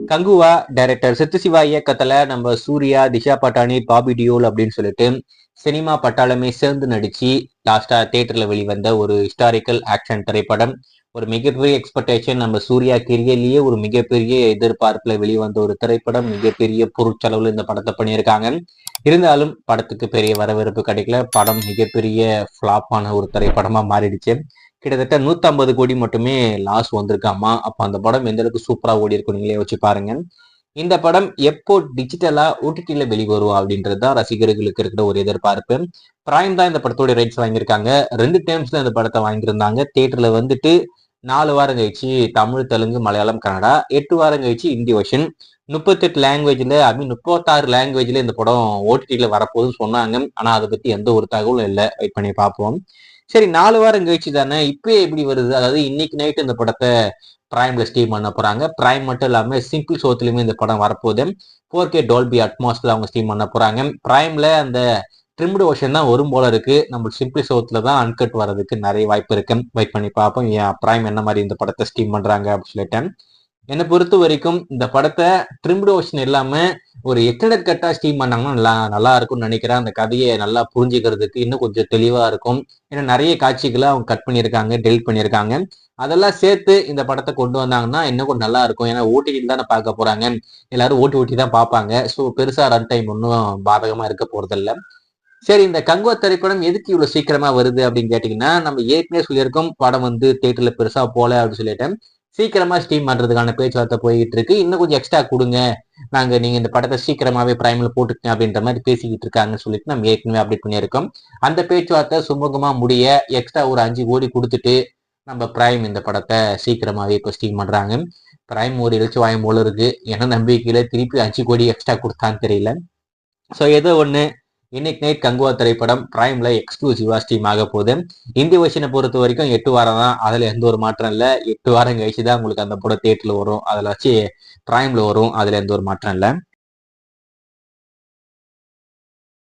Kanguva director சித்து சிவா இயக்கத்துல நம்ம Surya, Disha Pathani, Bobby Deol அப்படின்னு சொல்லிட்டு சினிமா பட்டாளமே சேர்ந்து நடிச்சு லாஸ்டா தியேட்டர்ல வெளிவந்த ஒரு ஹிஸ்டாரிக்கல் ஆக்ஷன் திரைப்படம். ஒரு மிகப்பெரிய எக்ஸ்பெக்டேஷன், நம்ம சூர்யா கெரியர்லயே ஒரு மிகப்பெரிய எதிர்பார்ப்புல வெளிவந்த ஒரு திரைப்படம். மிகப்பெரிய பொருட்செலவுல இந்த படத்தை பண்ணியிருக்காங்க. இருந்தாலும் படத்துக்கு பெரிய வரவேற்பு கிடைக்கல. படம் மிகப்பெரிய ஃபிளாப்பான ஒரு திரைப்படமா மாறிடுச்சு. கிட்டத்தட்ட 150 கோடி மட்டுமே லாஸ் வந்திருக்காமா. அப்ப அந்த படம் எந்த அளவுக்கு சூப்பரா ஓடி இருக்கும் நீங்களே வச்சு பாருங்க. இந்த படம் எப்போ டிஜிட்டலா ஓடிடில வெளிவரும் அப்படின்றது தான் ரசிகர்களுக்கு இருக்கிற ஒரு எதிர்பார்ப்பு. பிரைம் தான் இந்த படத்தோட ரைட்ஸ் வாங்கியிருக்காங்க. 2 டைம்ஸ்ல இந்த படத்தை வாங்கியிருந்தாங்க. தியேட்டர்ல வந்துட்டு 4 வாரம் கழிச்சு தமிழ், தெலுங்கு, மலையாளம், கன்னடா, 8 வாரம் கழிச்சு ஹிந்தி வெர்ஷன், 38 லாங்குவேஜ்ல 36 லாங்குவேஜ்ல இந்த படம் ஓடிடில வரப்போகுதுன்னு சொன்னாங்க. ஆனா அதை பத்தி எந்த ஒரு தகவலும் இல்லை. வெயிட் பண்ணி பார்ப்போம். சரி, 4 வாரம் கழிச்சு தானே, இப்பயே எப்படி வருது? அதாவது இன்னைக்கு நைட் இந்த படத்தை பிரைம்ல ஸ்ட்ரீம் பண்ண போறாங்க. பிரைம் மட்டும் இல்லாம சிம்பிள் ஷோத்துலயுமே இந்த படம் வரப்போகுது. 4K டால்பி அட்மாஸ்ல அவங்க ஸ்ட்ரீம் பண்ண போறாங்க. பிரைம்ல அந்த ட்ரிம்டு வெர்ஷன் தான் வரும் போல இருக்கு. நம்ம சிம்பிள் ஷோத்துல தான் அன்கட் வர்றதுக்கு நிறைய வாய்ப்பு இருக்கு. வெயிட் பண்ணி பார்ப்போம் பிரைம் என்ன மாதிரி இந்த படத்தை ஸ்ட்ரீம் பண்றாங்க அப்படின்னு சொல்லிட்டேன். என்னை பொறுத்த வரைக்கும் இந்த படத்தை ட்ரிம்டு வெர்ஷன் இல்லாம ஒரு எக்ஸ்டெண்டட் கட்டா ஸ்ட்ரீம் பண்ணாங்கன்னா நல்லா இருக்கும்னு நினைக்கிறேன். அந்த கதையை நல்லா புரிஞ்சுக்கிறதுக்கு இன்னும் கொஞ்சம் தெளிவா இருக்கும். ஏன்னா நிறைய காட்சிகளை அவங்க கட் பண்ணியிருக்காங்க, டெலிட் பண்ணியிருக்காங்க. அதெல்லாம் சேர்த்து இந்த படத்தை கொண்டு வந்தாங்கன்னா இன்னும் கொஞ்சம் நல்லா இருக்கும். ஏன்னா ஓடிடியில் தானே பார்க்க போறாங்க. எல்லாரும் ஓட்டி தான் பார்ப்பாங்க. ஸோ பெருசா ரன் டைம் ஒன்றும் பாதகமா இருக்க போறதில்ல. சரி, இந்த கங்குவா திரைப்படம் எதுக்கு இவ்வளவு சீக்கிரமா வருது அப்படின்னு கேட்டீங்கன்னா, நம்ம ஏற்கனவே சொல்லியிருக்கோம் படம் வந்து தியேட்டர்ல பெருசா போல அப்படின்னு சொல்லிட்டேன். சீக்கிரமா ஸ்ட்ரீம் பண்றதுக்கான பேச்சுவார்த்தை போய்கிட்டு இருக்கு. இன்னும் கொஞ்சம் எக்ஸ்ட்ரா கொடுங்க, நீங்க இந்த படத்தை சீக்கிரமாவே பிரைம்ல போட்டுக்கங்க அப்படின்ற மாதிரி பேசிக்கிட்டு இருக்காங்கன்னு சொல்லிட்டு நம்ம ஏற்கனவே அப்டேட் பண்ணியிருக்கோம். அந்த பேச்சுவார்த்தை சுமூகமா முடிய எக்ஸ்ட்ரா ஒரு 5 கோடி கொடுத்துட்டு நம்ம பிரைம் இந்த படத்தை சீக்கிரமாவே இப்போ ஸ்ட்ரீம் பண்றாங்க. பிரைம் ஒரு இழுச்சி வாயும் போல இருக்கு. என்ன நம்பிக்கையில திருப்பி 5 கோடி எக்ஸ்ட்ரா கொடுத்தான்னு தெரியல. ஸோ ஏதோ ஒண்ணு, இன்னைக்கு நைட் கங்குவா திரைப்படம் பிரைம்ல எக்ஸ்க்ளூசிவா ஸ்ட்ரீம் ஆக போகுது. இந்தி வெர்ஷனை பொறுத்த வரைக்கும் 8 வாரம் தான். அதுல எந்த ஒரு மாற்றம் இல்லை. 8 வாரம் கழிச்சு தான் உங்களுக்கு அந்த படம் தியேட்டர்ல வரும். அதுல வச்சு பிரைம்ல வரும். அதுல எந்த ஒரு மாற்றம் இல்லை.